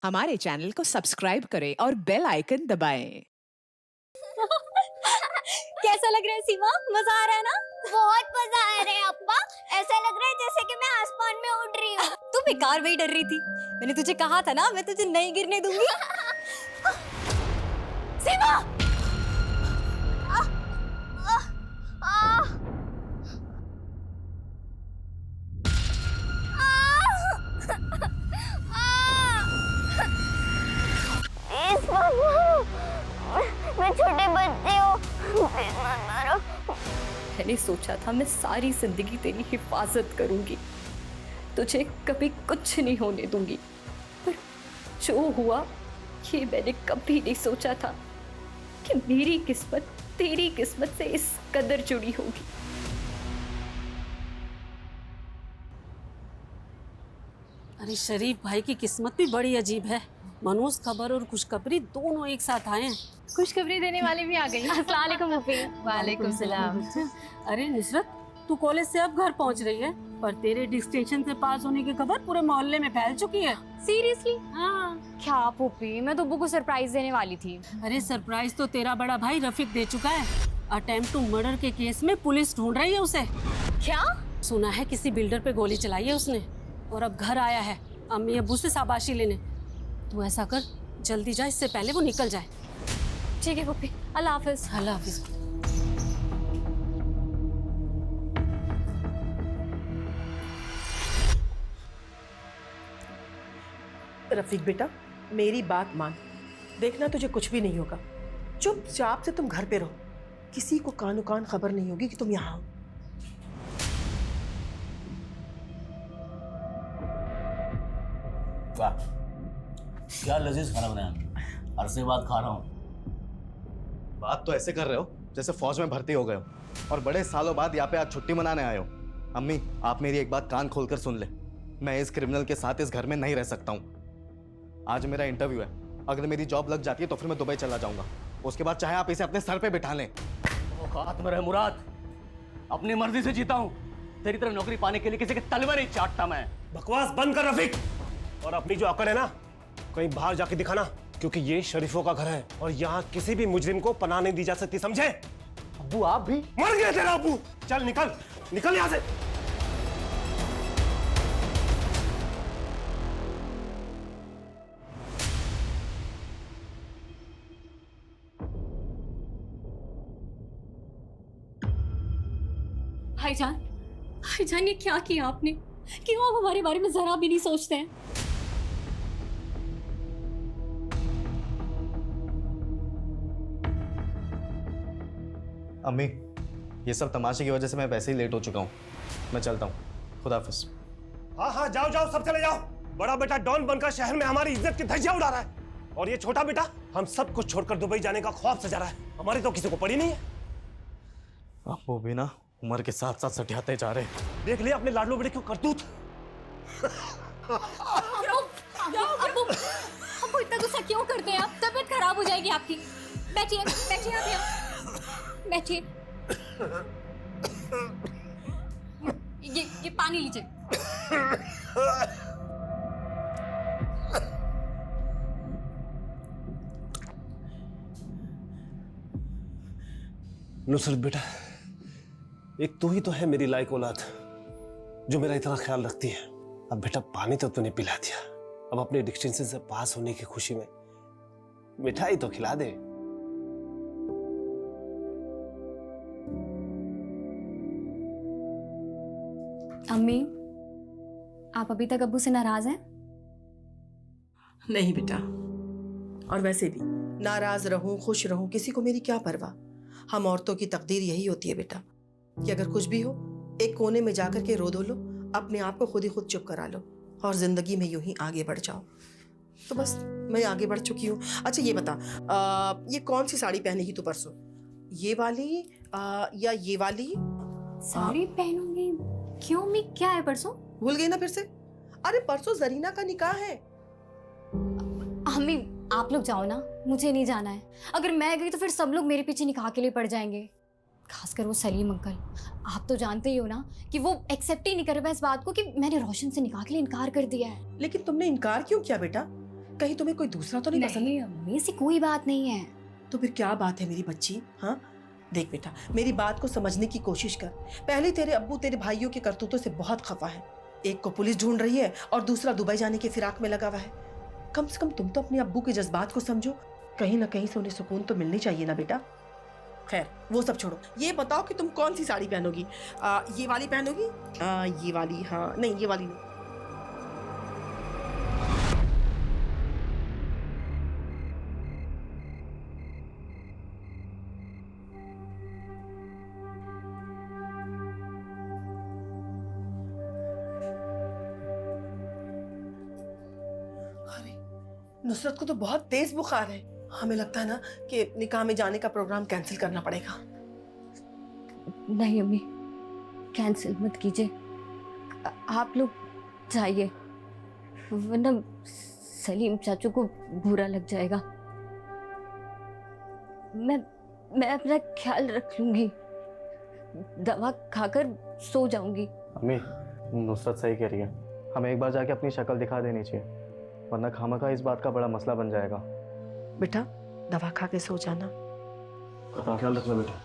हमारे चैनल को सब्सक्राइब करें और बेल आइकन दबाएं। कैसा लग रहा है सीमा? मजा आ रहा है ना? बहुत मजा आ रहा है अप्पा। ऐसा लग रहा है जैसे कि मैं आसमान में उड़ रही हूँ। तू बेकार में ही डर रही थी। मैंने तुझे कहा था ना, मैं तुझे नहीं गिरने दूंगी। सीमा! मैं छोटे बच्चे हूँ, प्लीज मत मारो। मैंने सोचा था मैं सारी जिंदगी तेरी हिफाजत करूंगी, तुझे कभी कुछ नहीं होने दूंगी, पर जो हुआ ये मैंने कभी नहीं सोचा था कि मेरी किस्मत तेरी किस्मत से इस कदर जुड़ी होगी। अरे शरीफ भाई की किस्मत भी बड़ी अजीब है। मनोज खबर और खुशखबरी दोनों एक साथ आए हैं। खुशखबरी देने वाले भी आ गई। अस्सलाम वालेकुम मुफी। वालेकुम सलाम। अरे नुसरत, तू कॉलेज से अब घर पहुंच रही है, पर तेरे डिस्टिंक्शन से पास होने की खबर पूरे मोहल्ले में फैल चुकी है। सीरियसली? हाँ। क्या पुप्पी, मैं तो अब्बू को सरप्राइज देने वाली थी। अरे सरप्राइज तो तेरा बड़ा भाई रफीक दे चुका है। अटेम्प्ट टू मर्डर के केस में पुलिस ढूंढ रही है उसे। क्या? सुना है किसी बिल्डर पे गोली चलाई है उसने, और अब घर आया है अम्मी अब्बू से शाबाशी लेने। तू ऐसा कर, जल्दी जा, इससे पहले वो निकल जाए। ठीक है पुप्पी, अल्लाह हाफिज। अल्लाह हाफिज। रफीक बेटा, मेरी बात मान। देखना तुझे कुछ भी नहीं होगा। चुपचाप से तुम घर पे रहो, किसी को कानो कान खबर नहीं होगी कि तुम यहाँ हो। वाह, क्या लजीज खाना बनाया। अरसे बाद खा रहा हूँ। बात तो ऐसे कर रहे हो जैसे फौज में भर्ती हो गए हो और बड़े सालों बाद यहाँ पे आज छुट्टी मनाने आए हो। अम्मी, आप मेरी एक बात कान खोलकर सुन ले। मैं इस क्रिमिनल के साथ इस घर में नहीं रह सकता हूँ। आज मेरा इंटरव्यू है, अगर मेरी जॉब लग जाती है तो फिर मैं दुबई चला जाऊंगा। उसके बाद चाहे आप इसे अपने सर पे बिठा लें। औकात में रहे मुराद, अपनी मर्जी से जीता हूँ। तेरी तरह नौकरी पाने के लिए किसी के तलवार नहीं चाटता मैं। बकवास बंद कर रफीक, और अपनी जो अकड़ है ना कहीं बाहर जाके दिखाना, क्योंकि ये शरीफों का घर है और यहाँ किसी भी मुजरिम को पनाह नहीं दी जा सकती, समझे? अब्बू आप भी? मर गया तेरा अब्बू। चल निकल, निकल यहाँ से। भाईजान, भाईजान ये क्या किया आपने? क्यों आप हमारे बारे में जरा भी नहीं सोचते हैं? अम्मी, ये सब तमाशे की वजह से मैं वैसे ही लेट हो चुका हूँ। मैं चलता हूँ, खुदा हाफिज। हाँ हाँ, जाओ जाओ, सब चले जाओ। बड़ा बेटा डॉन बनकर शहर में हमारी इज्जत की धज्जियां उड़ा रहा है, और ये छोटा बेटा हम सब कुछ छोड़कर दुबई जाने का ख्वाब सजा रहा है। हमारी तो किसी को पड़ी नहीं है। वो भी ना उम्र के साथ साथ सटियाते जा रहे। देख लिया अपने लाडलो बेटे क्यों करतूत। आपको इतना गुस्सा क्यों करते हैं आप? तबीयत खराब हो जाएगी आपकी। बैठिए, बैठिए आप यहाँ, बैठिए। ये पानी लीजिए। नुसरत बेटा, एक तू ही तो है मेरी लायक औलाद जो मेरा इतना ख्याल रखती है। अब बेटा पानी तो तूने पिला दिया, अब अपने डिस्टिंक्शन से पास होने की खुशी में मिठाई तो खिला दे। अम्मी, आप अभी तक अब्बू से नाराज हैं? नहीं बेटा, और वैसे भी नाराज रहूं खुश रहूं किसी को मेरी क्या परवाह। हम औरतों की तकदीर यही होती है बेटा कि अगर कुछ भी हो एक कोने में जाकर के रो धो लो, अपने आप को खुद ही खुद चुप करा लो और जिंदगी में यूं ही आगे बढ़ जाओ। तो बस मैं आगे बढ़ चुकी हूँ। अच्छा ये बता, ये कौन सी साड़ी पहनेगी तू परसों? ये वाली या ये वाली? साड़ी पहनूंगी? क्यों अम्मी, क्या है परसों? भूल गई ना फिर से? अरे परसों जरीना का निकाह है। अम्मी आप लोग जाओ ना, मुझे नहीं जाना है। अगर मैं गई तो फिर सब लोग मेरे पीछे निकाह के लिए पड़ जाएंगे, खासकर वो सलीम अंकल। आप तो जानते ही हो ना कि वो एक्सेप्ट ही नहीं कर रहा इस बात को कि मैंने रोशन से निकाह के लिए इनकार कर दिया है। लेकिन तुमने इनकार क्यों किया बेटा? कहीं तुम्हें कोई दूसरा तो नहीं पसंद? नहीं अम्मी, ऐसी कोई बात नहीं है। तो फिर क्या बात है मेरी बच्ची? हाँ देख बेटा, मेरी बात को समझने की कोशिश कर। पहले तेरे अब्बू तेरे भाइयों के करतूतों से बहुत खफा है। एक को पुलिस ढूंढ रही है और दूसरा दुबई जाने के फिराक में लगा हुआ है। कम से कम तुम तो अपने अब्बू के जज्बात को समझो। कहीं ना कहीं से उन्हें सुकून तो मिलनी चाहिए ना बेटा। खैर वो सब छोड़ो, ये बताओ कि तुम कौन सी साड़ी पहनोगी? ये वाली पहनोगी? ये वाली? हाँ नहीं, ये वाली नहीं। नुसरत को तो बहुत तेज बुखार है। हमें लगता है ना कि निकाह में जाने का प्रोग्राम कैंसिल करना पड़ेगा। नहीं अम्मी, कैंसिल मत कीजिए, आप लोग जाइए, वरना सलीम चाचू को बुरा लग जाएगा। मैं अपना ख्याल रख लूंगी, दवा खाकर सो जाऊंगी। अम्मी नुसरत सही कह रही है, हमें एक बार जाके अपनी शक्ल दिखा देनी चाहिए, वरना खामखा इस बात का बड़ा मसला बन जाएगा। बेटा दवा खा के सो जाना। ख्याल रखना बेटा।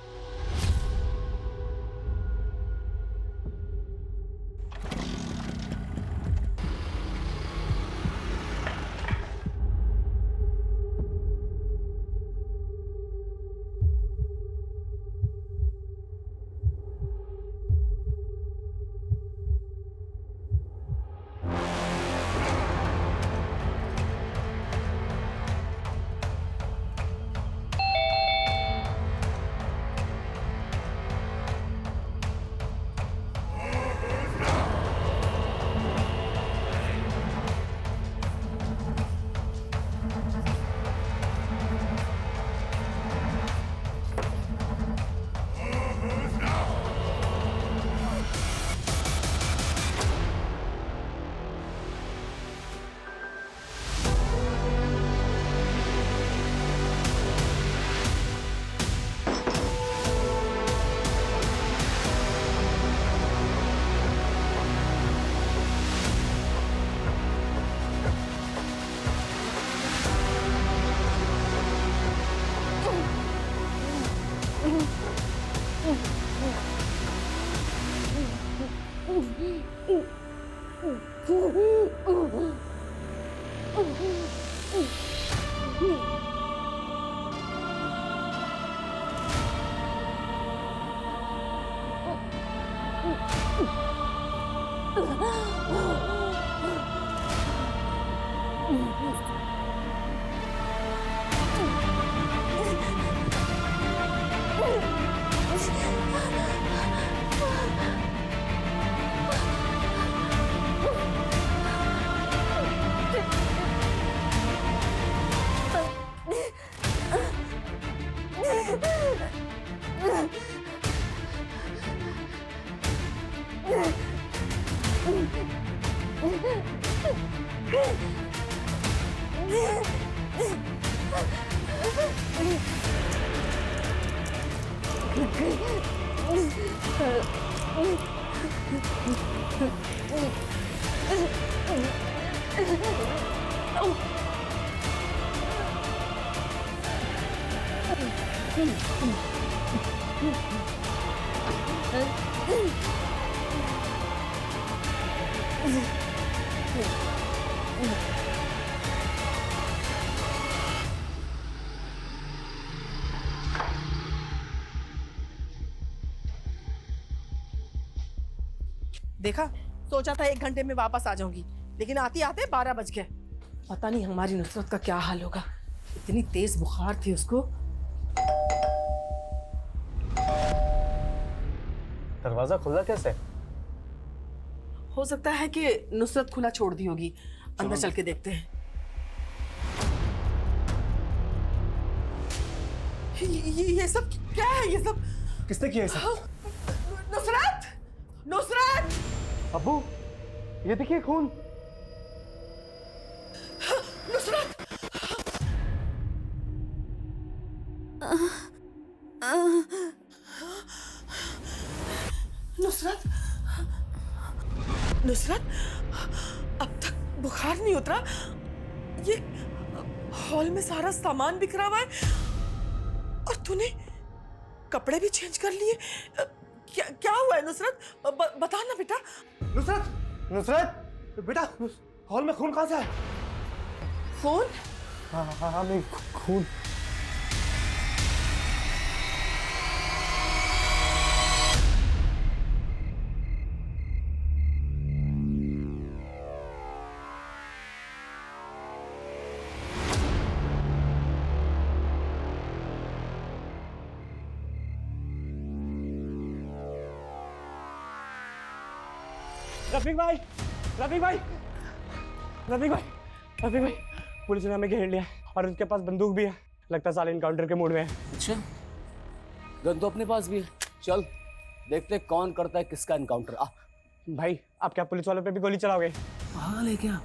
देखा, सोचा था 1 घंटे में वापस आ जाऊंगी, लेकिन आते आते 12 बज गए। पता नहीं हमारी नुसरत का क्या हाल होगा, इतनी तेज बुखार थी उसको। दरवाजा खुला कैसे? हो सकता है कि नुसरत खुला छोड़ दी होगी, अंदर चल के देखते हैं। ये सब क्या है? ये सब किसने किया ये सब? नुसरत! नुसरत! अब्बू ये देखिए खून। नुसरत! नुसरत! नुसरत! अब तक बुखार नहीं उतरा। ये हॉल में सारा सामान बिखरा हुआ है और तूने कपड़े भी चेंज कर लिए। क्या क्या हुआ है नुसरत? बता ना बेटा। नुसरत, नुसरत बेटा, हॉल में खून कहाँ से है? खून? हाँ हाँ हाँ, नहीं खून। रफीक भाई, रफीक भाई, रफीक भाई, रफीक भाई, पुलिस ने हमें घेर लिया और उनके पास बंदूक भी है। लगता है साले इनकाउंटर के मूड में है। अच्छा, गन तो अपने पास भी है। चल देखते हैं कौन करता है किसका इनकाउंटर। आ भाई, आप क्या पुलिस वालों पे भी गोली चलाओगे? पागल है क्या?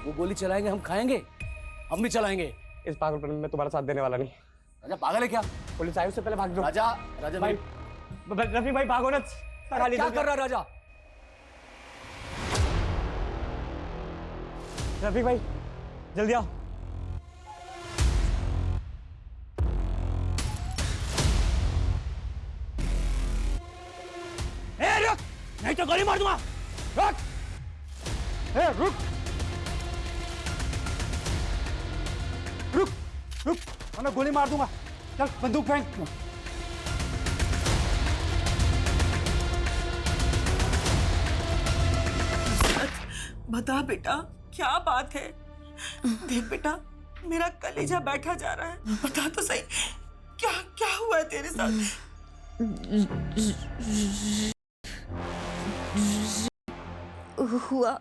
वो गोली चलाएंगे, हम खाएंगे, हम भी चलाएंगे। इस पागलपन में मैं तुम्हारा साथ देने वाला नहीं। राजा पागल है क्या? पुलिस आई उससे पहले भाग दो। राजा, राजा भाई, रफीक भाई भागो ना। क्या कर रहा है राजा? रफीक भाई जल्दी आओ। रुक, नहीं तो गोली मार दूंगा। रुक, रुक रुक रुक, मैं गोली मार दूंगा। चल बंदूक फेंक। बता बेटा, क्या बात है? देख बेटा, मेरा कलेजा बैठा जा रहा है। बता तो सही, क्या क्या हुआ है तेरे साथ? हुआ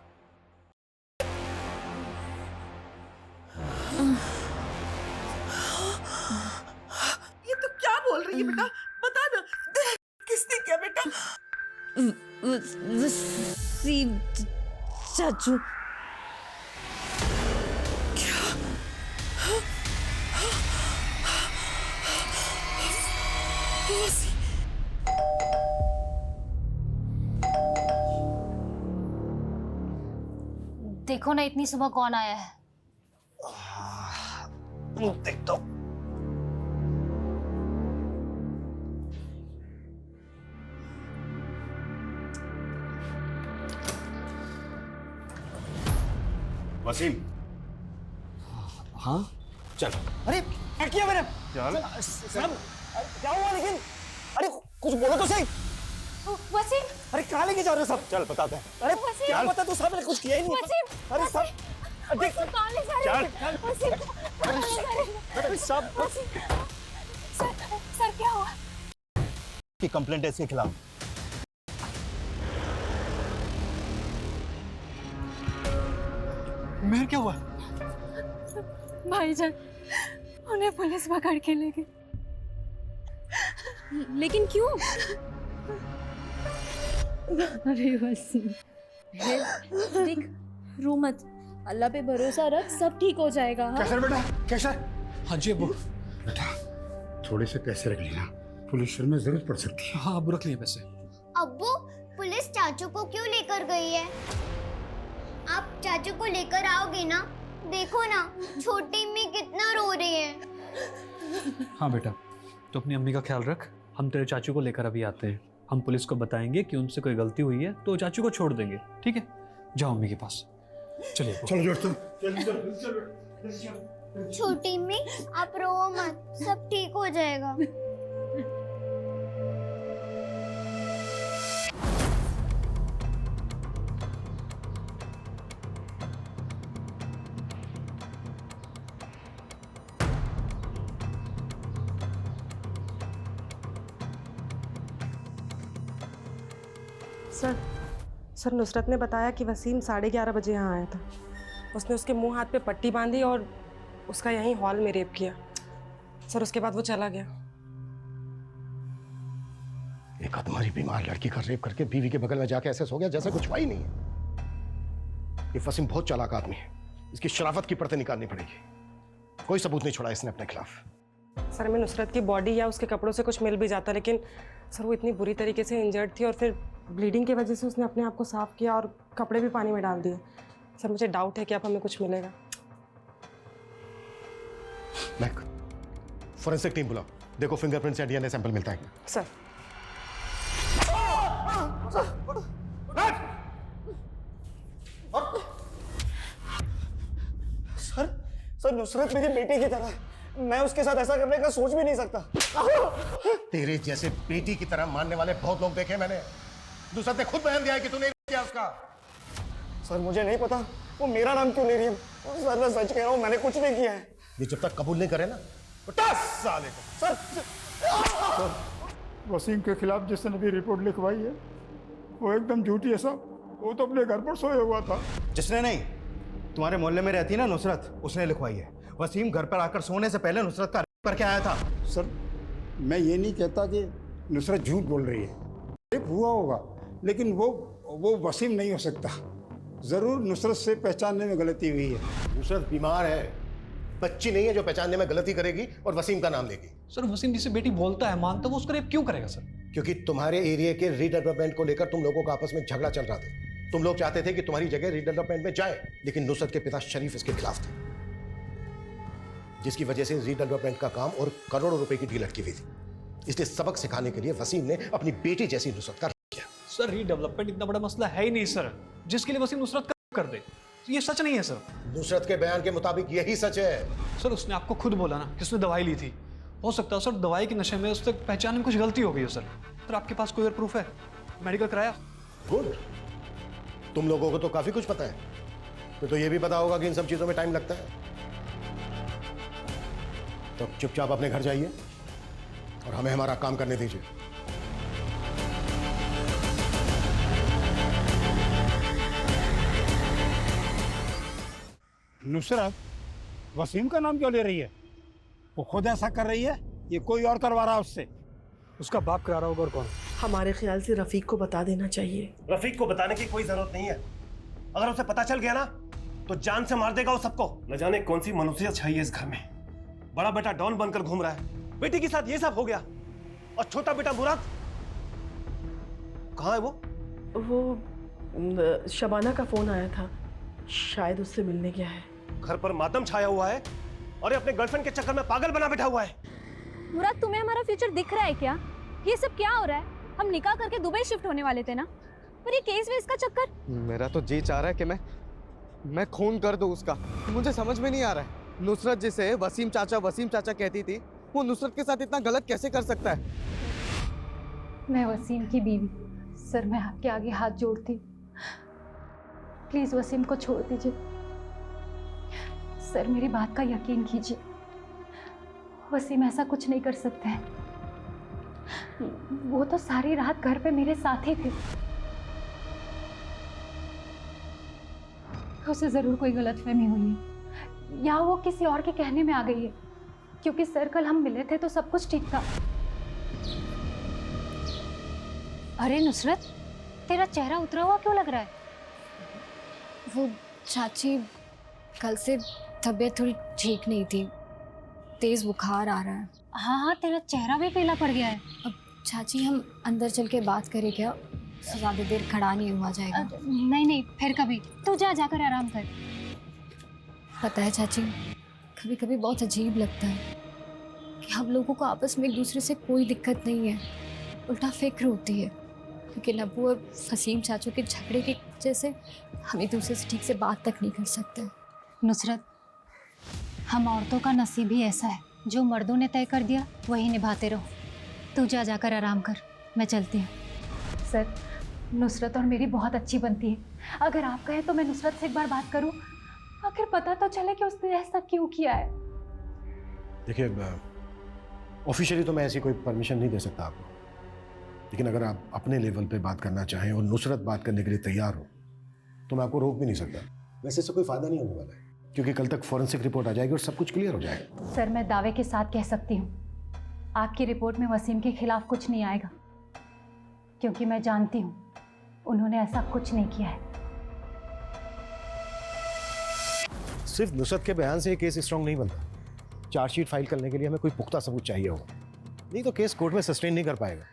ये तो क्या बोल रही है बेटा? बता ना, किसने किया बेटा? वसीम चाचू। देखो ना इतनी सुबह कौन आया है। देख तो। वसीम, हाँ चल। अरे क्या किया मैंने? चल। साहब, क्या हुआ लेकिन? अरे कुछ बोलो तो सही। वसीम, अरे कहाँ लेके जा रहे हो सब? चल बताते हैं। अरे क्या बता तू? साहब ने कुछ किया ही नहीं। वसीम, अरे सब देख। चल। अरे सब सर क्या हुआ? की कंप्लेंट है इसके खिलाफ। मेहर क्या हुआ? भाईजान, उन्हें पुलिस पकड़ के ले गई। लेकिन क्यों? अरे वसीम, देख, रो मत, अल्लाह पे भरोसा रख, सब ठीक हो जाएगा। हाँ? कैसर बेटा, कैसर। हाँ जी अब्बू। बेटा थोड़े से पैसे रख लेना, पुलिस में जरूरत पड़ सकती है। हाँ अब्बू रख लिए पैसे। अब्बू, पुलिस चाचू को क्यों लेकर गई है? आप चाचू को लेकर आओगे ना? देखो ना, छोटी अम्मी कितना रो रही है। हाँ बेटा, तो अपनी अम्मी का ख्याल रख। हम तेरे चाचू को लेकर अभी आते हैं। हम पुलिस को बताएंगे कि उनसे कोई गलती हुई है तो चाचू को छोड़ देंगे, ठीक है? जाओ अम्मी के पास। चलिए चलो दोस्तों। छोटी अम्मी, आप रो मत, सब ठीक हो जाएगा। सर, नुसरत ने बताया कि वसीम 11:30 बजे यहाँ आया था। उसने उसके मुंह हाथ पे पट्टी बांधी और उसका यहीं हॉल में रेप किया। सर उसके बाद वो चला गया। एक तुम्हारी बीमार लड़की का रेप करके बीवी के बगल में जाके ऐसे सो गया जैसे कुछ हुआ ही नहीं है। ये वसीम बहुत चालाक आदमी है, इसकी शराफत की परतें निकालनी पड़ेगी। कोई सबूत नहीं छोड़ा इसने अपने खिलाफ। सर हमें नुसरत की बॉडी या उसके कपड़ों से कुछ मिल भी जाता, लेकिन सर वो इतनी बुरी तरीके से इंजर्ड थी और फिर ब्लीडिंग की वजह से उसने अपने आप को साफ किया और कपड़े भी पानी में डाल दिए। सर मुझे डाउट है कि अब हमें कुछ मिलेगा। महक, फोरेंसिक टीम बुलाओ, देखो फिंगरप्रिंट्स या डीएनए सैंपल मिलता है क्या। सर सर सर नुसरत मेरी बेटी की तरह है, मैं उसके साथ ऐसा करने का सोच भी नहीं सकता। तेरे जैसे बेटी की तरह मानने वाले बहुत लोग देखे मैंने। नुसरत ने खुद बयान दिया है कि तूने किया उसका। सर मुझे नहीं पता वो मेरा नाम क्यों ले रही है। सर मैं सच कह रहा हूँ, मैंने कुछ नहीं किया है। ये जब तक कबूल नहीं करे ना तो 10 साल सर वसीम के खिलाफ जिसने भी रिपोर्ट लिखवाई है वो एकदम झूठी है साहब। वो तो अपने घर पर सोया हुआ था। जिसने नहीं, तुम्हारे मोहल्ले में रहती ना नुसरत, उसने लिखवाई है। वसीम घर पर आकर सोने से पहले नुसरत का रेप करके आया था। सर मैं ये नहीं कहता कि नुसरत झूठ बोल रही है, रेप हुआ होगा, लेकिन वो वसीम नहीं हो सकता। जरूर नुसरत से पहचानने में गलती हुई है। नुसरत बीमार है, बच्ची नहीं है जो पहचानने में गलती करेगी और वसीम का नाम लेगी। सर वसीम जिसे बेटी बोलता है मानता वो उसको रेप क्यों करेगा सर? क्योंकि तुम्हारे एरिया के रीडेवलपमेंट को लेकर तुम लोगों का आपस में झगड़ा चल रहा था। तुम लोग चाहते थे कि तुम्हारी जगह रीडेवलपमेंट में जाए, लेकिन नुसरत के पिता शरीफ इसके खिलाफ थे, जिसकी वजह से रीडेवलपमेंट का काम और करोड़ों रुपए की डील अटकी हुई थी। इसलिए सबक सिखाने के लिए वसीम ने अपनी बेटी जैसी नुसरत का किया। सर रीडेवलपमेंट इतना बड़ा मसला है ही नहीं सर, जिसके लिए वसीम नुसरत कर दे। ये सच नहीं है सर। नुसरत के बयान के मुताबिक यही सच है। सर उसने आपको खुद बोला ना कि उसने दवाई ली थी। हो सकता है सर दवाई के नशे में उससे पहचानने में कुछ गलती हो गई है सर आपके पास कोई और प्रूफ है? मेडिकल कराया? गुड, तुम लोगों को तो काफी कुछ पता है। तो ये भी पता होगा कि इन सब चीजों में टाइम लगता है। तो चुपचाप अपने घर जाइए और हमें हमारा काम करने दीजिए। नुसरत वसीम का नाम क्यों ले रही है? वो खुद ऐसा कर रही है, ये कोई और करवा रहा है उससे? उसका बाप करा रहा होगा और कौन? हमारे ख्याल से रफीक को बता देना चाहिए। रफीक को बताने की कोई जरूरत नहीं है। अगर उसे पता चल गया ना तो जान से मार देगा वो सबको। न जाने कौन सी मनुष्यत छाई है इस घर में। बड़ा बेटा डॉन बनकर घूम रहा है, बेटी के साथ ये सब हो गया, और छोटा बेटा मुराद कहाँ है? वो शबाना का फोन आया था, शायद उससे मिलने गया है। घर पर मातम छाया हुआ है और ये अपने गर्लफ्रेंड के चक्कर में पागल बना बैठा हुआ है। मुराद तुम्हें हमारा फ्यूचर दिख रहा है क्या? ये सब क्या हो रहा है? हम निकाह करके दुबई शिफ्ट होने वाले थे ना, पर ये केस वेस का चक्कर। मेरा तो जी चाह रहा है कि मैं खून कर दूं उसका। मुझे समझ में नहीं आ रहा है, नुसरत जिसे वसीम चाचा कहती थी, वो नुसरत के साथ इतना गलत कैसे कर सकता है? मैं वसीम की बीवी, सर मैं आपके आगे हाथ जोड़ती, प्लीज वसीम को छोड़ दीजिए। सर मेरी बात का यकीन कीजिए, वसीम ऐसा कुछ नहीं कर सकते हैं। वो तो सारी रात घर पे मेरे साथ ही थे। उसे जरूर कोई गलतफहमी हुई है या वो किसी और के कहने में आ गई है, क्योंकि सर कल हम मिले थे तो सब कुछ ठीक था। अरे नुसरत, तेरा चेहरा उतरा हुआ क्यों लग रहा है? वो चाची, कल से तबीयत थोड़ी ठीक नहीं थी, तेज बुखार आ रहा है। हाँ, तेरा चेहरा भी पीला पड़ गया है। अब चाची हम अंदर चल के बात करें क्या? ज़्यादा देर खड़ा नहीं हुआ जाएगा। नहीं, फिर कभी। तू जाकर आराम कर। पता है चाची, कभी कभी बहुत अजीब लगता है कि हम लोगों को आपस में एक दूसरे से कोई दिक्कत नहीं है, उल्टा फिक्र होती है, क्योंकि नब्बू और वसीम चाचू के झगड़े की वजह से हम एक दूसरे से ठीक से बात तक नहीं कर सकते। नुसरत, हम औरतों का नसीब ही ऐसा है, जो मर्दों ने तय कर दिया वही निभाते रहो। तू जाकर आराम कर, मैं चलती हूँ। सर, नुसरत और मेरी बहुत अच्छी बनती है, अगर आप कहें तो मैं नुसरत से एक बार बात करूँ, आखिर पता तो चले कि उसने ऐसा क्यों किया है। देखिए, ऑफिशियली तो मैं ऐसी कोई परमिशन नहीं दे सकता आपको, लेकिन अगर आप अपने लेवल पे बात करना चाहें और नुसरत बात करने के लिए तैयार हो तो मैं आपको रोक भी नहीं सकता। वैसे इससे कोई फायदा नहीं होने वाला है, क्योंकि कल तक फॉरेंसिक रिपोर्ट आ जाएगी और सब कुछ क्लियर हो जाएगा। सर, मैं दावे के साथ कह सकती हूँ आपकी रिपोर्ट में वसीम के खिलाफ कुछ नहीं आएगा, क्योंकि मैं जानती हूँ उन्होंने ऐसा कुछ नहीं किया है। सिर्फ नुसरत के बयान से ये केस स्ट्रॉन्ग नहीं बनता। चार्जशीट फाइल करने के लिए हमें कोई पुख्ता सबूत चाहिए होगा, नहीं तो केस कोर्ट में सस्टेन नहीं कर पाएगा।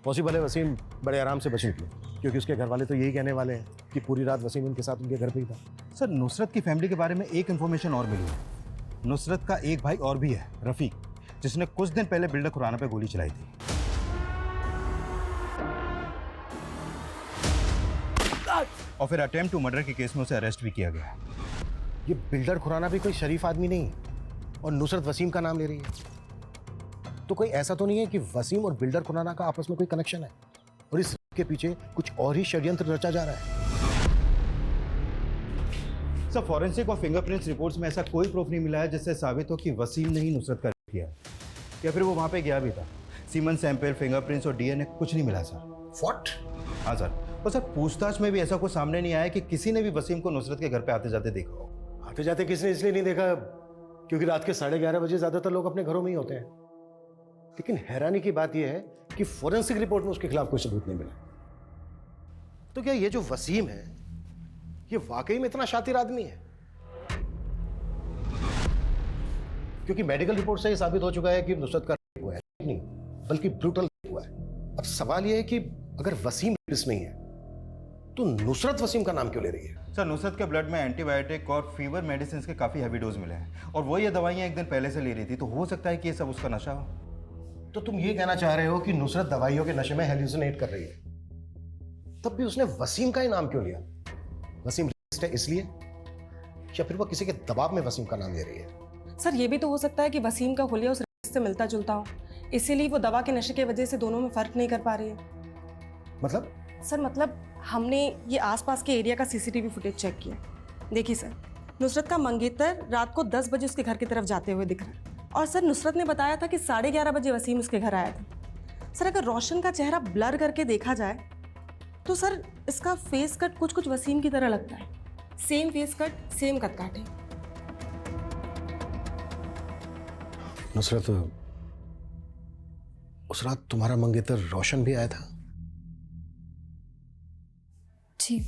पॉसिबल है वसीम बड़े आराम से बच निकले, क्योंकि उसके घर वाले तो यही कहने वाले हैं कि पूरी रात वसीम उनके साथ उनके घर पे ही था। सर, नुसरत की फैमिली के बारे में एक इन्फॉर्मेशन और मिली है नुसरत का एक भाई और भी है, रफीक, जिसने कुछ दिन पहले बिल्डर खुराना पे गोली चलाई थी। और फिर अटेम्प्ट टू मर्डर के केस में उसे अरेस्ट भी किया गया। ये बिल्डर खुराना भी कोई शरीफ आदमी नहीं है और नुसरत वसीम का नाम ले रही है। तो कोई ऐसा तो नहीं है कि वसीम और बिल्डर खुराना का आपस में कोई कनेक्शन है और इस के पीछे कुछ और ही षड्यंत्र रचा जा रहा है? सर, फॉरेंसिक और फिंगरप्रिंट्स रिपोर्ट्स में ऐसा कोई प्रूफ नहीं मिला है जिससे साबित हो कि वसीम ने ही नुसरत का रेप किया या फिर वो वहां पे गया भी था। सीमन सैंपल, फिंगरप्रिंट्स और डीएनए कुछ नहीं मिला सर। व्हाट? हाँ सर, और सर पूछताछ में भी ऐसा कुछ सामने नहीं आया कि किसी ने भी वसीम को नुसरत के घर पे आते जाते देखा हो। आते जाते किसने इसलिए नहीं देखा क्योंकि रात के 11:30 बजे ज्यादातर लोग अपने घरों में ही होते हैं। लेकिन हैरानी की बात यह है कि फॉरेंसिक रिपोर्ट में उसके खिलाफ कोई सबूत नहीं मिला। तो क्या ये जो वसीम है ये वाकई में इतना शातिर आदमी है? क्योंकि मेडिकल रिपोर्ट से ये साबित हो चुका है कि नुसरत का रेप हुआ है, नहीं बल्कि ब्रूटल रेप हुआ है। अब सवाल ये है कि अगर वसीम रेपिस्ट नहीं है तो नुसरत वसीम का नाम क्यों ले रही है? सर, नुसरत के ब्लड में एंटीबायोटिक और फीवर मेडिसिन के काफी हैवी डोज मिले हैं और वो ये दवाइयां एक दिन पहले से ले रही थी, तो हो सकता है कि ये सब उसका नशा हो। तो तुम ये कहना चाह रहे हो कि नुसरत दवाइयों के नशे में हेल्यूसिनेट कर रही है? तब भी उसने वसीम का ही नाम क्यों लिया? वसीम रेपिस्ट है इसलिए या फिर वो किसी के दबाव में वसीम का नाम ले रही है? सर ये भी तो हो सकता है कि वसीम का हुलिया उस रेपिस्ट से मिलता जुलता हो, इसीलिए वो दवा के नशे की वजह से दोनों में फर्क नहीं कर पा रही है। मतलब? सर मतलब हमने ये आसपास के एरिया का सीसीटीवी फुटेज चेक किया। देखिए सर, नुसरत का मंगेतर रात को 10 बजे उसके घर की तरफ जाते हुए दिख रहा है और सर नुसरत ने बताया था कि 11:30 बजे वसीम उसके घर आया था। सर अगर रोशन का चेहरा ब्लर करके देखा जाए तो सर इसका फेस कट कुछ कुछ वसीम की तरह लगता है। सेम फेस कट, सेम कद काटे। नुसरत, उस रात तुम्हारा मंगेतर रोशन भी आया था? जी।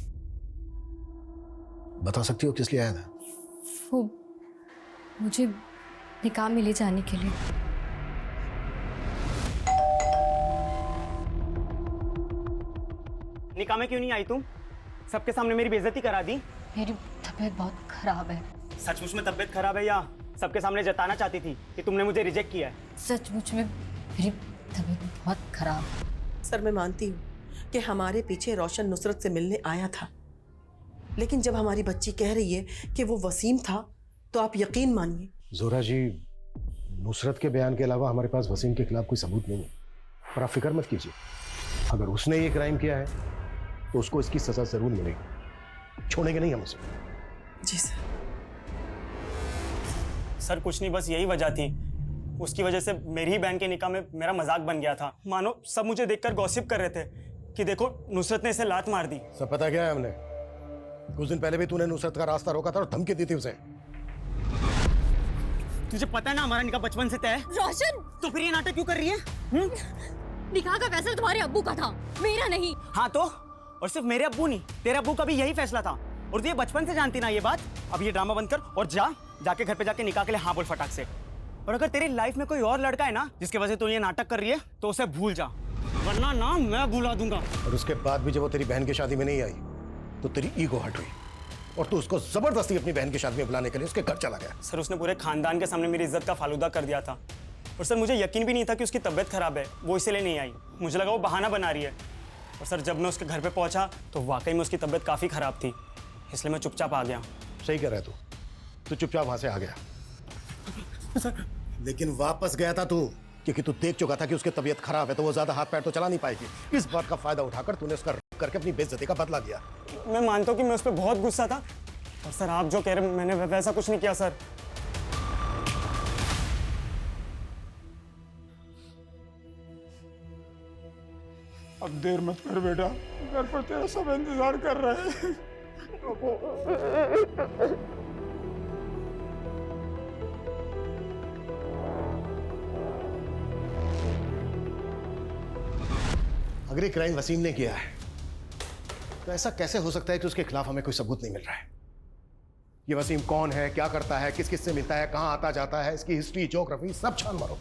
बता सकती हो किस लिए आया था? वो मुझे निकाह में ले जाने के लिए। निकाह में क्यों नहीं आई तुम? सबके सामने मेरी बेइज्जती करा दी। मेरी तबीयत बहुत खराब है। सचमुच में तबीयत खराब है या सबके सामने जताना चाहती थी कि तुमने मुझे रिजेक्ट किया है? सचमुच में मेरी तबीयत बहुत खराब है। सर मैं मानती हूँ कि हमारे पीछे रोशन नुसरत से मिलने आया था, लेकिन जब हमारी बच्ची कह रही है कि वो वसीम था तो आप यकीन मानिए। जोरा जी, नुसरत के बयान के अलावा हमारे पास वसीम के खिलाफ कोई सबूत नहीं है, पर आप फिक्र मत कीजिए। अगर उसने ये क्राइम किया है तो उसको इसकी सजा जरूर मिलेगी, छोड़ेंगे नहीं हम उसे। जी सर। सर कुछ नहीं, बस यही वजह थी। उसकी वजह से मेरी ही बहन के निकाह में मेरा मजाक बन गया था। मानो सब मुझे देखकर गॉसिप कर रहे थे कि देखो नुसरत ने इसे लात मार दी। सब पता क्या है हमने? कुछ दिन पहले भी तूने नुसरत का रास्ता रोका था और धमकी दी थी उसे। तुझे पता है ना हमारा निकाह बचपन से तय है। रोशन, तो फिर ये नाटक क्यों कर रही है? निकाह का फैसला तुम्हारे अब्बू का था, मेरा नहीं। हाँ तो, और सिर्फ मेरे अब्बू नहीं, तेरे अब्बू का भी यही फैसला था और तू ये बचपन से जानती ना ये बात। अब ये ड्रामा बंद कर और जाके घर पे जाके निकाह के लिए हाँ बोल फटाक से। और अगर तेरी लाइफ में कोई और लड़का है ना जिसकी वजह से तू ये नाटक कर रही है तो उसे भूल जा, वरना ना मैं भुला दूंगा। और उसके बाद भी जब वो तेरी बहन की शादी में नहीं आई तो तेरी ईगो हट हुई और तू उसको जबरदस्ती अपनी बहन की शादी में बुलाने के लिए उसके घर चला गया। सर उसने पूरे खानदान के सामने मेरी इज्जत का फालूदा कर दिया था और सर मुझे यकीन भी नहीं था कि उसकी तबीयत खराब है, वो इसलिए नहीं आई। मुझे लगा वो बहाना बना रही है। और सर जब मैं उसके घर पे पहुंचा तो वाकई में उसकी तबीयत काफ़ी ख़राब थी, इसलिए मैं चुपचाप आ गया। सही कह रहा है तू चुपचाप वहां से आ गया। लेकिन वापस गया था तू क्योंकि तू देख चुका था कि उसकी तबीयत खराब है तो वो ज्यादा हाथ पैर तो चला नहीं पाएगी। इस बात का फायदा उठाकर तूने उसका रेप करके अपनी बेइज्जती का बदला लिया। मैं मानता हूँ कि मैं उस पर बहुत गुस्सा था और सर आप जो कह रहे मैंने वैसा कुछ नहीं किया सर। अब देर मत कर बेटा, घर पर तेरा सब इंतजार कर रहे हैं। अगर ये क्राइम वसीम ने किया है तो ऐसा कैसे हो सकता है कि उसके खिलाफ हमें कोई सबूत नहीं मिल रहा है? ये वसीम कौन है, क्या करता है, किस किस से मिलता है, कहां आता जाता है, इसकी हिस्ट्री, ज्योग्राफी सब छान मारो।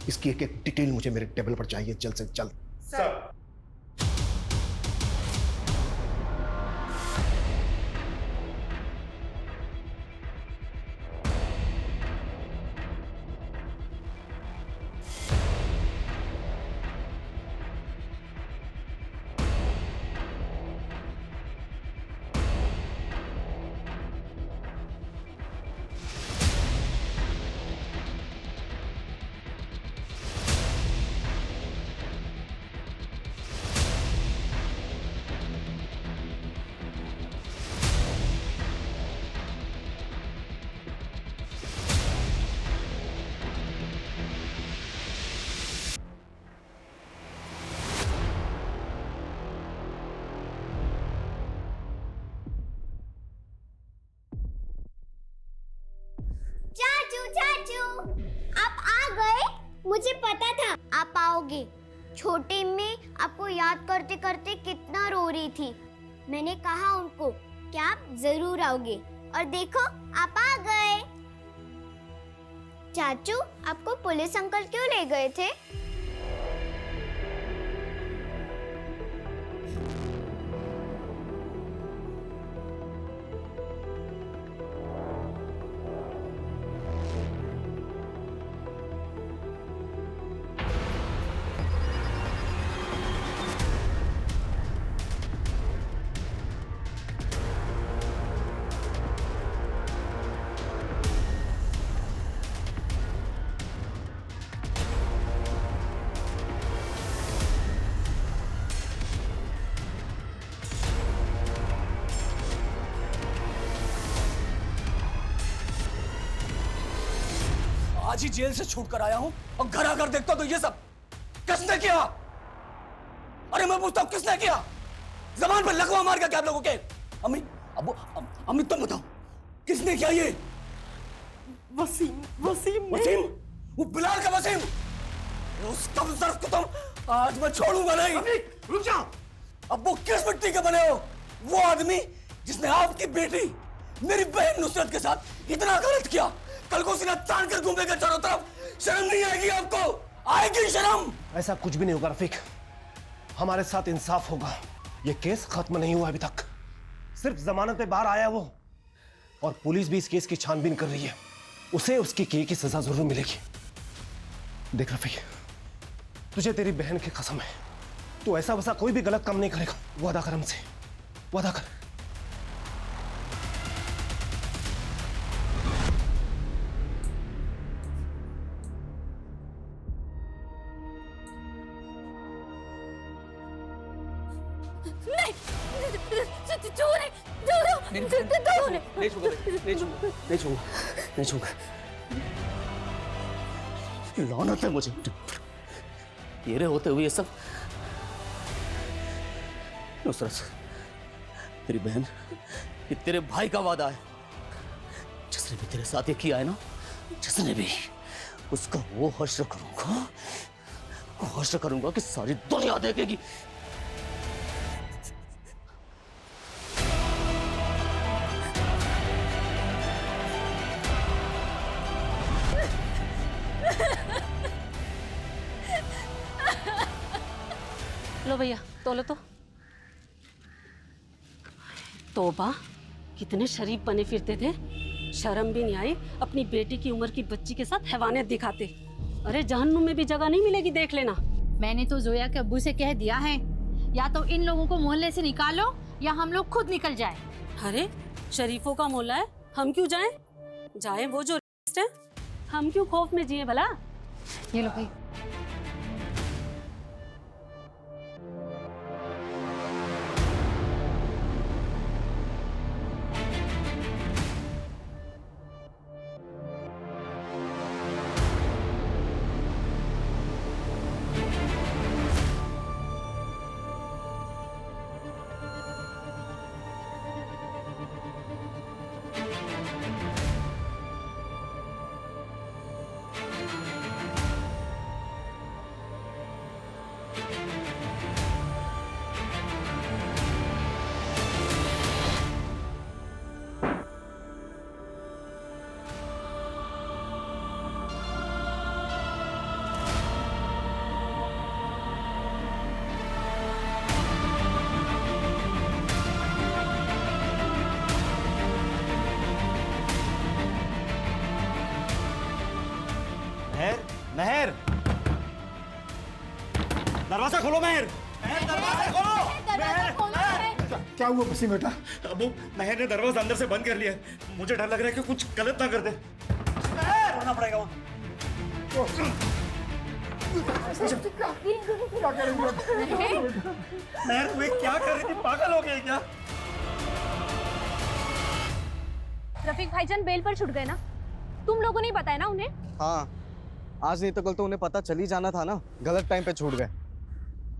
इसकी एक एक डिटेल मुझे मेरे टेबल पर चाहिए जल्द से जल्द। सर। चाचू, आप आ गए? मुझे पता था आप आओगे। छोटी अम्मी आपको याद करते करते कितना रो रही थी। मैंने कहा उनको कि आप जरूर आओगे, और देखो आप आ गए। चाचू, आपको पुलिस अंकल क्यों ले गए थे? आज ही जेल से छूट कर आया हूं और घर आकर देखता तो ये सब किसने किया? अरे मैं पूछता हूं किसने किया? जबान पर लकवा मार गया क्या आप लोगों के? अम्मी, अम्मी तुम बताओ किसने किया ये? वसीम वसीम? वो बिलाल का वसीम? उस कमजोर को तुम आज मैं छोड़ूंगा नहीं। रुक जाओ। अब वो किस मिट्टी के बने हो? वो आदमी जिसने आपकी बेटी मेरी बहन नुसरत के साथ इतना गलत किया, कल को सीना तान कर घूमेगा चारों तरफ। शर्म नहीं आएगी आपको? आएगी शर्म? ऐसा कुछ भी नहीं होगा रफीक, हमारे साथ इंसाफ होगा। ये केस खत्म नहीं हुआ अभी तक, सिर्फ जमानत पे बाहर आया वो, और पुलिस भी इस केस की छानबीन कर रही है। उसे उसकी की सजा जरूर मिलेगी। देख रफीक, तुझे तेरी बहन की कसम है, तू ऐसा वैसा कोई भी गलत काम नहीं करेगा। वादा कर हमसे, वादा कर। नहीं छूंगा। लानत है मुझे तेरे होते हुए ये सब। नुसरत, तेरी बहन, ये तेरे भाई का वादा है। जिसने भी तेरे साथ ये किया है ना, जिसने भी, उसका वो हश्र करूंगा कि सारी दुनिया देखेगी। लो भैया तोलो तो। तौबा, कितने शरीफ बने फिरते थे, शर्म भी नहीं आई अपनी बेटी की उम्र की बच्ची के साथ हैवानियत दिखाते। अरे जहन्नुम में भी जगह नहीं मिलेगी, देख लेना। मैंने तो जोया के अब्बू से कह दिया है, या तो इन लोगों को मोहल्ले से निकालो या हम लोग खुद निकल जाए। अरे शरीफों का मोहल्ला है, हम क्यों जाएं? जाएं वो जो है, हम क्यों खौफ में जिए भला? ये लो भाई। महर, दरवाजा खोलो। महर, दरवाजा खोलो। क्या हुआ वसीम बेटा? अबू, महर ने दरवाजा अंदर से बंद कर लिया है। मुझे डर लग रहा है कि कुछ गलत ना कर दे। होना पड़ेगा वहाँ। महर, तू क्या कर रही थी? पागल हो गई क्या? रफीक भाईजान बेल पर छूट गए ना? तुम लोगों ने बताया ना उन्हें? हाँ, आज नहीं तो कल तो उन्हें पता चल ही जाना था ना। गलत टाइम पे छूट गए।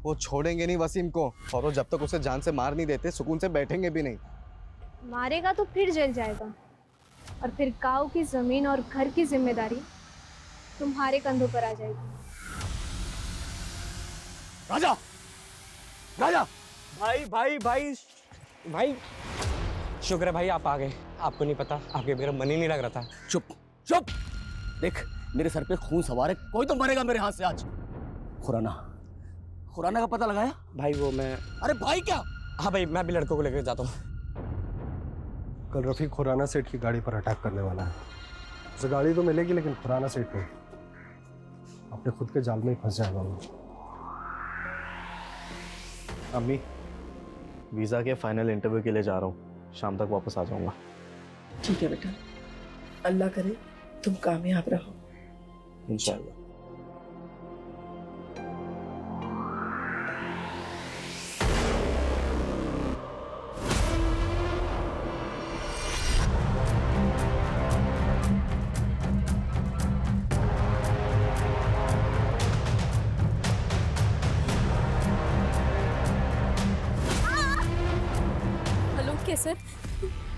वो छोड़ेंगे नहीं वसीम को, और वो जब तक उसे जान से मार नहीं देते सुकून से बैठेंगे भी नहीं। मारेगा तो फिर जेल जाएगा, और फिर गांव की जमीन और घर की जिम्मेदारी तुम्हारे कंधों पर आ जाएगी। राजा, राजा, भाई भाई भाई भाई, शुक्र है भाई आप आ गए। आपको नहीं पता, आपके मेरा मन ही नहीं लग रहा था। चुप चुप, देख मेरे सर पे खून सवार है, कोई तो मरेगा मेरे हाथ से आज। खुराना, खुराना का पता लगाया? भाई वो मैं, अरे भाई क्या? हाँ भाई मैं भी लड़कों को लेकर जाता हूँ। कल रफीक खुराना सेठ की गाड़ी पर अटैक करने वाला है। उसे गाड़ी तो मिलेगी लेकिन खुराना सेठ नहीं, अपने खुद के जाल में ही फंस जाएगा वो। अम्मी, वीज़ा के फाइनल इंटरव्यू के लिए जा रहा हूँ, शाम तक वापस आ जाऊंगा। ठीक है बेटा, अल्लाह करे तुम कामयाब रहो। इंशाल्लाह। हेलो कैसर,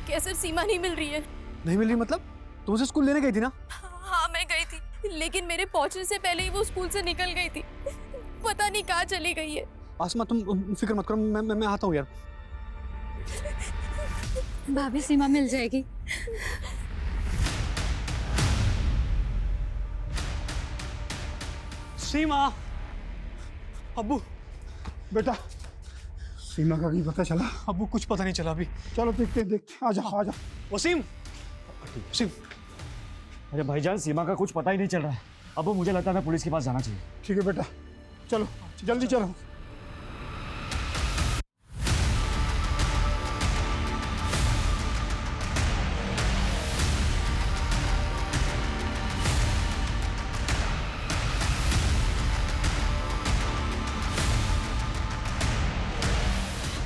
कैसर सीमा नहीं मिल रही है। नहीं मिल रही मतलब? तुम उसे स्कूल लेने गई थी ना? हाँ मैं गई थी, लेकिन मेरे पहुंचने से पहले ही वो स्कूल से निकल गई थी। पता नहीं कहाँ चली गई है। आसमा तुम फिक्र मत करो, मैं आता हूँ यार। भाभी सीमा मिल जाएगी। सीमा, अब्बू, बेटा सीमा का कहीं पता चला? अब्बू कुछ पता नहीं चला अभी। चलो देखते देखते, आजा आजा। वसीम, वसीम। अरे भाईजान सीमा का कुछ पता ही नहीं चल रहा है। अब मुझे लगता है पुलिस के पास जाना चाहिए। ठीक है बेटा, चलो जल्दी चलो।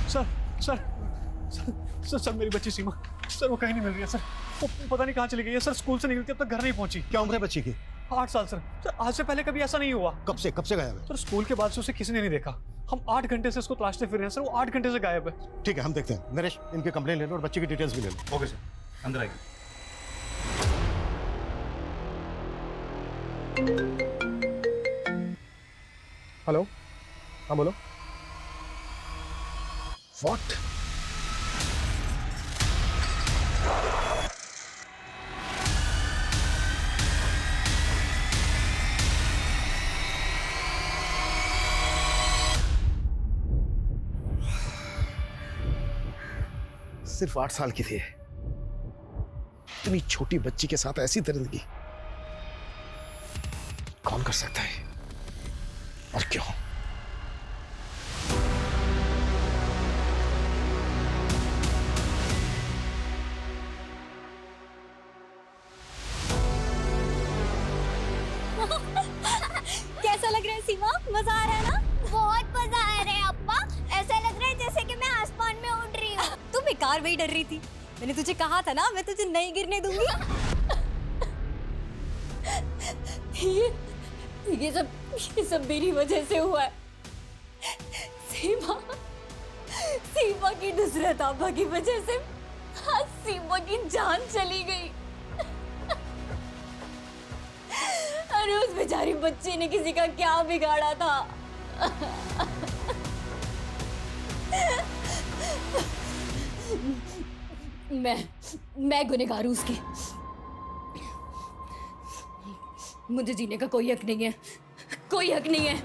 Sir sir sir sir sir मेरी बच्ची सीमा, सर वो कहीं नहीं मिल रही है सर। वो पता नहीं कहाँ चली गई है सर। स्कूल से निकलती अब तक घर नहीं पहुंची। क्या उम्र है बच्ची की? 8 साल सर। सर आज से पहले कभी ऐसा नहीं हुआ। कब से गायब है? सर स्कूल के बाद से उसे किसी ने नहीं देखा। हम 8 घंटे से उसको तलाशते फिर रहे हैं सर, वो 8 घंटे से गायब है। ठीक है, हम देखते हैं। नरेश, इनके कंप्लेन ले लो और बच्चे की डिटेल्स भी ले लो। ओके सर, अंदर आइए। हेलो, हाँ बोलो। व्हाट? सिर्फ 8 साल की थी, इतनी छोटी बच्ची के साथ ऐसी दरिंदगी कौन कर सकता है और क्यों? कैसा लग रहा है सीमा? मजा आ रहा है ना? बहुत मजा आ रहा है अप्पा। ऐसा लग रहा है जैसे कि मैं आसमान में उड़ रही हूँ। तू बेकार में ही डर रही थी। मैंने तुझे कहा था ना, मैं तुझे नहीं गिरने दूंगी। ये सब मेरी वजह से हुआ है। सीमा की नुसरत आबा की वजह से आज सीमा की जान चली गई। अरे उस बेचारी बच्ची ने किसी का क्या बिगाड़ा था। मैं गुनहगार हूं उसकी। मुझे जीने का कोई हक नहीं है, कोई हक नहीं है।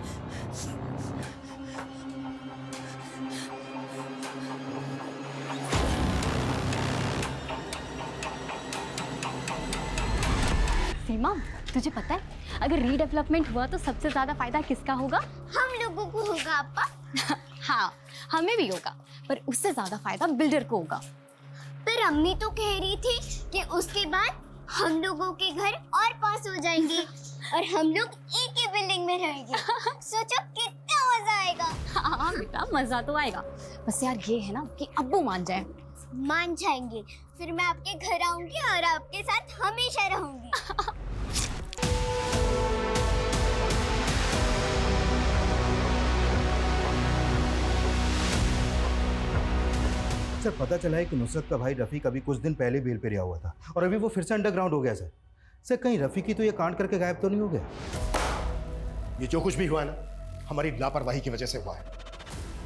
सीमा, तुझे पता है अगर रीडेवलपमेंट हुआ तो सबसे ज्यादा फायदा किसका होगा? हम लोगों को होगा अप्पा। हाँ, हमें भी होगा, पर उससे ज्यादा फायदा बिल्डर को होगा। पर अम्मी तो कह रही थी कि उसके बाद हम लोगों के घर और पास हो जाएंगे और हम लोग एक ही बिल्डिंग में रहेंगे। सोचो कितना मजा आएगा। हाँ बेटा, मजा तो आएगा, बस यार ये है ना कि अब्बू मान जाए। मान जाएंगे, फिर मैं आपके घर आऊंगी और आपके साथ हमेशा रहूंगी। सर पता चला है कि नुसरत का भाई रफीक अभी कुछ दिन पहले बेल पे रिहा हुआ था और अभी वो फिर से अंडरग्राउंड हो गया सर। सर कहीं रफ़ीकी तो ये कांड करके गायब तो नहीं हो गया? ये जो कुछ भी हुआ है ना, हमारी लापरवाही की वजह से हुआ है।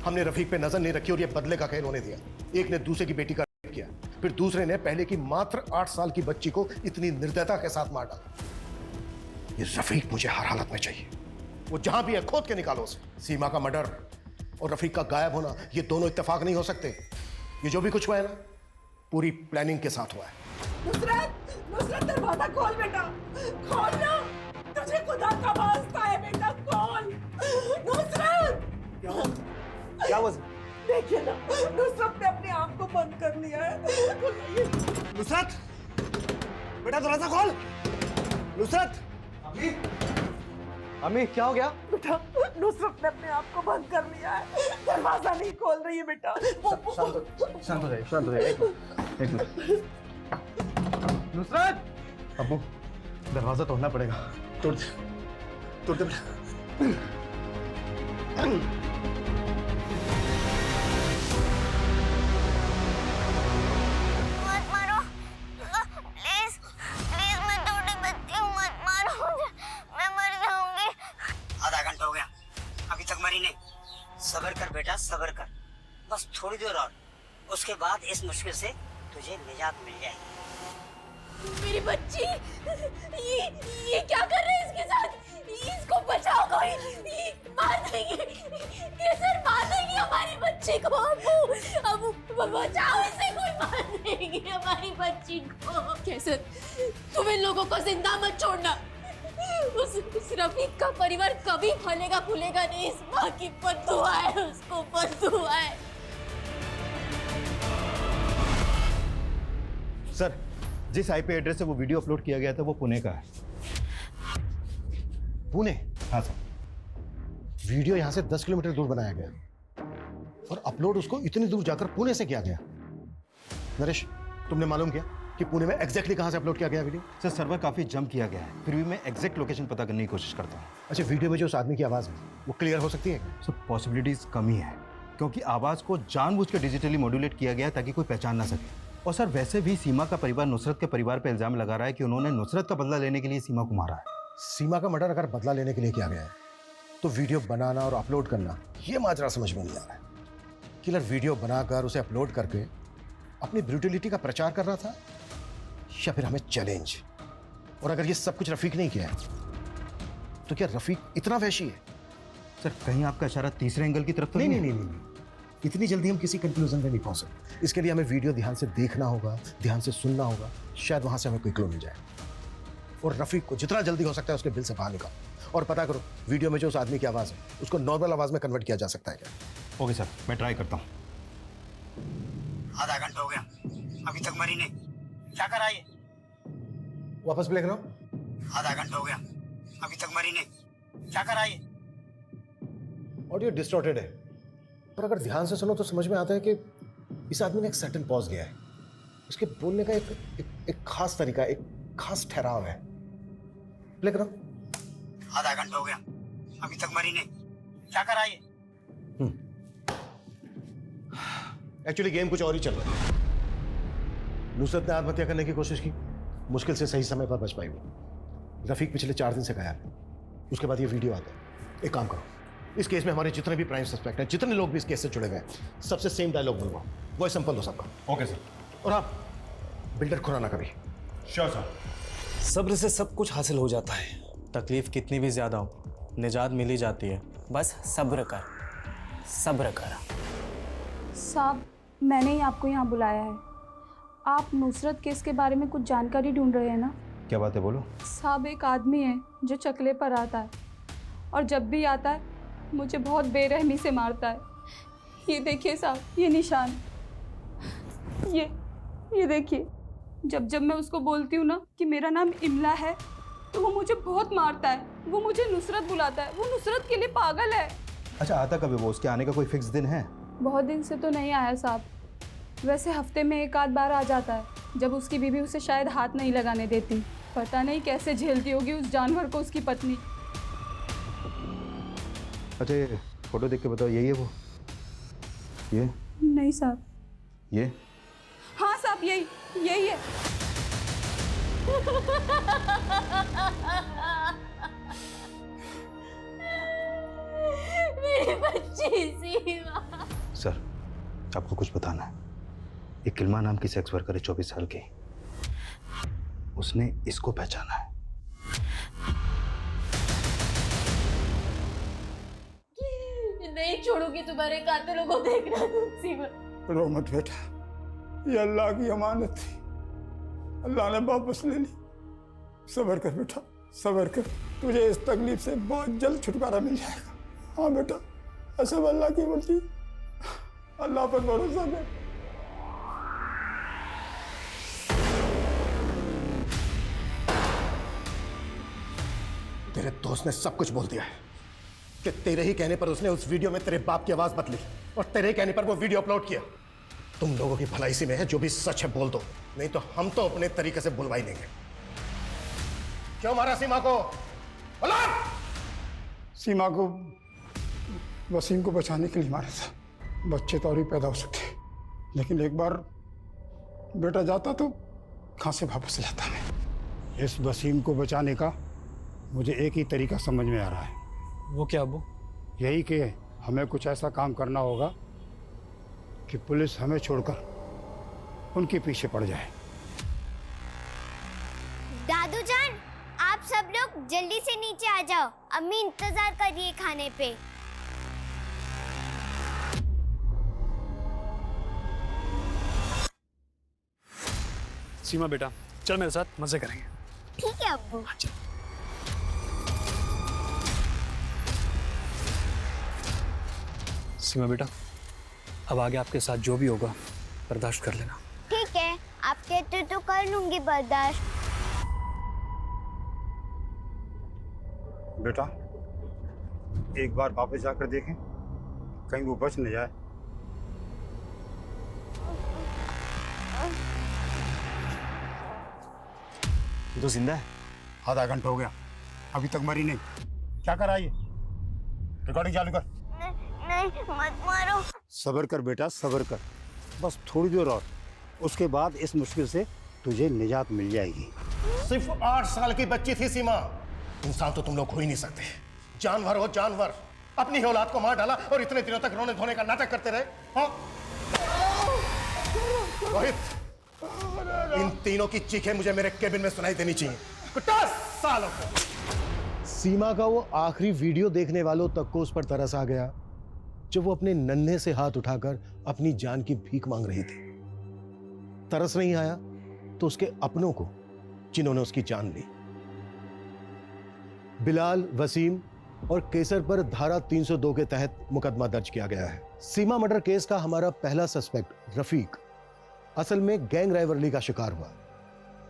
हमने रफीक पे नजर नहीं रखी और ये बदले का खेल होने दिया। एक ने दूसरे की बेटी का रेप किया, फिर दूसरे ने पहले की मात्र 8 साल की बच्ची को इतनी निर्दयता के साथ मार डाला। ये रफीक मुझे हर हालत में चाहिए। वो जहां भी है खोद के निकालो उसे। सीमा का मर्डर और रफीक का गायब होना, ये दोनों इत्तेफाक नहीं हो सकते। ये जो भी कुछ हुआ है ना, पूरी प्लानिंग के साथ हुआ है। नुसरत दरवाजा खोल बेटा, खोल ना, तुझे खुदा का वास्ता है बेटा, खोल। नुसरत क्या हुआ? देखिए ना, नुसरत ने अपने आप को बंद कर लिया है। नुसरत, बेटा दरवाजा खोल। नुसरत, अम्मी क्या हो गया? बेटा नुसरत ने अपने आप को बंद कर लिया है, दरवाजा नहीं खोल रही है बेटा। शांत हो जाइए, शांत हो जाइए। एक मिनट। नुसरत! अब्बू, दरवाजा तोड़ना पड़ेगा। तोड़ दे बेटा। मत मारो, प्लीज प्लीज, मैं छोटी बच्ची हूँ, मत मारो मुझे, मैं मर जाऊंगी। आधा घंटा हो गया, अभी तक मरी नहीं। सब्र कर बेटा, सब्र कर, बस थोड़ी देर और, उसके बाद इस मुश्किल से तुझे निजात मिल जाएगी। मेरी बच्ची, ये क्या कर रहे हैं इसके साथ? इसको बचाओ कोई, ये मार देंगे, ये सर मार देंगे हमारी बच्ची को। अबू बचाओ इसे, कोई मार देंगे हमारी बच्ची को। कैसर, तुम इन लोगों को जिंदा मत छोड़ना। उस रफीक का परिवार कभी फलेगा फूलेगा नहीं। इस माँ की बद्दुआ है, उसको बद्दुआ है। सर, जिस आईपी एड्रेस से वो वीडियो अपलोड किया गया था वो पुणे का है। पुणे? हाँ सर। वीडियो यहां से 10 किलोमीटर दूर बनाया गया और अपलोड उसको इतनी दूर जाकर पुणे से किया गया। नरेश, तुमने मालूम किया कि पुणे में एग्जैक्टली कहां से अपलोड किया गया वीडियो? सर सर्वर काफी जंप किया गया है, फिर भी मैं एग्जैक्ट लोकेशन पता करने की कोशिश करता हूँ। अच्छा, वीडियो में जो उस आदमी की आवाज है वो क्लियर हो सकती है? सर पॉसिबिलिटीज कम ही है, क्योंकि आवाज को जानबूझकर डिजिटली मॉड्यूलेट किया गया है ताकि कोई पहचान ना सके। और सर वैसे भी सीमा का परिवार नुसरत के परिवार पर इल्जाम लगा रहा है कि उन्होंने नुसरत का बदला लेने के लिए सीमा को मारा है। सीमा का मर्डर अगर बदला लेने के लिए किया गया है तो वीडियो बनाना और अपलोड करना, ये माजरा समझ में नहीं आ रहा है। किलर वीडियो बनाकर उसे अपलोड करके अपनी ब्रूटलिटी का प्रचार कर रहा था या फिर हमें चैलेंज? और अगर ये सब कुछ रफीक नहीं किया है तो क्या रफीक इतना वैशी है? सर कहीं आपका इशारा तीसरे एंगल की तरफ तो नहीं, इतनी जल्दी हम किसी कंक्लूजन में नहीं पहुंच सकते। इसके लिए हमें वीडियो ध्यान से देखना होगा, ध्यान से सुनना होगा, शायद वहां से हमें कोई क्लू मिल जाए। और रफीक को जितना जल्दी हो सकता है उसके बिल से बाहर निकालो और पता करो वीडियो में जो उस आदमी की आवाज़ है उसको नॉर्मल आवाज़ में कन्वर्ट किया जा सकता है क्या? ओके सर, मैं ट्राई करता हूँ। आधा घंटा हो गया, अभी तक मरी नहीं, क्या कर आई? वापस प्ले कराओ। आधा घंटा हो गया, अभी तक मरी नहीं, क्या कर आई? ऑडियो डिस्टॉर्टेड है, पर अगर ध्यान से सुनो तो समझ में आता है कि इस आदमी ने एक सर्टेन पॉज लिया है। उसके बोलने का एक खास तरीका, एक खास ठहराव है। प्ले करो। आधा घंटा हो गया, अभी तक मरी नहीं, क्या कर आई? एक्चुअली गेम कुछ और ही चल रहा है। नुसरत ने आत्महत्या करने की कोशिश की, मुश्किल से सही समय पर बच पाई वो। रफीक पिछले 4 दिन से गायब है। उसके बाद ये वीडियो आता है। एक काम करो, इस केस में हमारे जितने भी प्राइम सस्पेक्ट हैं, जितने लोग भी इस केस से जुड़े हुए हैं, सबसे सेम डायलॉग बोलवाओ, वो सिंपल हो सबका। Okay sir. और आप बिल्डर खुराना कभी। Sure sir. सब्र से सब कुछ हासिल हो जाता है। तकलीफ कितनी भी ज्यादा हो, निजात मिल ही जाती है। बस सब्र कर, सब्र कर। साहब, मैंने ही आपको यहाँ बुलाया है। आप नुसरत केस के बारे में कुछ जानकारी ढूंढ रहे हैं ना? क्या बात है, बोलो। साहब, एक आदमी है जो चकले पर आता है और जब भी आता है मुझे बहुत बेरहमी से मारता है। ये देखिए साहब, ये निशान, ये देखिए। जब मैं उसको बोलती हूँ ना कि मेरा नाम इमला है तो वो मुझे बहुत मारता है। वो मुझे नुसरत बुलाता है, वो नुसरत के लिए पागल है। अच्छा, आता कभी वो? उसके आने का कोई फिक्स दिन है? बहुत दिन से तो नहीं आया साहब, वैसे हफ्ते में 1 आध बार आ जाता है, जब उसकी बीवी उसे शायद हाथ नहीं लगाने देती। पता नहीं कैसे झेलती होगी उस जानवर को उसकी पत्नी। अच्छा, फोटो देख के बताओ, यही है वो? ये नहीं साहब। ये? हाँ साहब, यही है। मेरी बच्ची सीमा। सर, आपको कुछ बताना है। एक किल्मा नाम की सेक्स वर्कर है, 24 साल की। उसने इसको पहचाना है। नहीं छोड़ूंगी तुम्हारे कातिलों को देखना सीमा। रो मत बेटा, ये अल्लाह की अमानत थी, अल्लाह ने वापस ले ली। सब्र कर बेटा, सब्र कर, तुझे इस तकलीफ से बहुत जल्द छुटकारा मिल जाएगा। हाँ बेटा, सब अल्लाह की मर्जी, अल्लाह पर भरोसा कर। तेरे दोस्त ने सब कुछ बोल दिया है कि तेरे ही कहने पर उसने उस वीडियो में तेरे बाप की आवाज बदली और तेरे ही कहने पर वो वीडियो अपलोड किया। तुम लोगों की भलाई इसी में है, जो भी सच है बोल दो, नहीं तो हम तो अपने तरीके से बुलवा ही लेंगे। क्यों मारा सीमा को? सीमा को वसीम को बचाने के लिए मारा था। बच्चे तो और भी पैदा हो सकते, लेकिन एक बार बेटा जाता तो कहां से वापस लाता मैं। इस वसीम को बचाने का मुझे एक ही तरीका समझ में आ रहा है। वो क्या अब्बू? यही कि हमें कुछ ऐसा काम करना होगा कि पुलिस हमें छोड़कर उनके पीछे पड़ जाए। दादू जान, आप सब लोग जल्दी से नीचे आ जाओ, अम्मी इंतजार कर रही है खाने पे। सीमा बेटा, चल मेरे साथ, मजे करेंगे। ठीक है अब्बू। सीमा बेटा, अब आगे आपके साथ जो भी होगा बर्दाश्त कर लेना। ठीक है, आप कहते तो कर लूंगी बर्दाश्त। बेटा, एक बार वापस जाकर देखें, कहीं वो बच न जाए। तो जिंदा है? आधा घंटा हो गया, अभी तक मरी नहीं। क्या कर रहा है ये? रिकॉर्डिंग चालू कर। नहीं, मत मारो। सब्र कर बेटा, सब्र कर, बस थोड़ी देर और, उसके बाद इस मुश्किल से तुझे निजात मिल जाएगी। सिर्फ 8 साल की बच्ची थी सीमा। इंसान तो तुम लोग हो ही नहीं सकते, जानवर हो जानवर। अपनी ही औलाद को मार डाला और इतने दिनों तक रोने धोने का नाटक करते रहे। हाँ? रोहित, इन तीनों की चीखें मुझे मेरे केबिन में सुनाई देनी चाहिए। 50 सालों को। सीमा का वो आखिरी वीडियो देखने वालों तक को उस पर तरस आ गया जब वो अपने नन्हे से हाथ उठाकर अपनी जान की भीख मांग रही थी। तरस नहीं आया तो उसके अपनों को, जिन्होंने उसकी जान ली। बिलाल, वसीम और केसर पर धारा 302 के तहत मुकदमा दर्ज किया गया है। सीमा मर्डर केस का हमारा पहला सस्पेक्ट रफीक असल में गैंग राइवलरी का शिकार हुआ।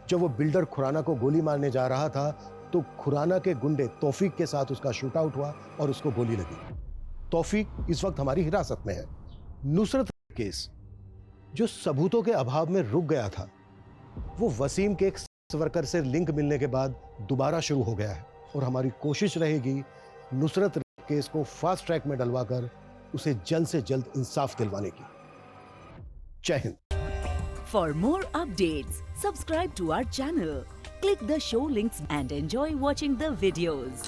जब वो बिल्डर खुराना को गोली मारने जा रहा था तो खुराना के गुंडे तौफीक के साथ उसका शूट आउट हुआ और उसको गोली लगी। तौफीक इस वक्त हमारी हिरासत में है। नुसरत केस जो सबूतों के अभाव में रुक गया था, वो वसीम के एक वर्कर से लिंक मिलने के बाद दोबारा शुरू हो गया है और हमारी कोशिश रहेगी नुसरत केस को फास्ट ट्रैक में डलवाकर उसे जल्द से जल्द इंसाफ दिलवाने की। जय Hind. For more updates, subscribe to our channel, click the show links and enjoy watching the videos.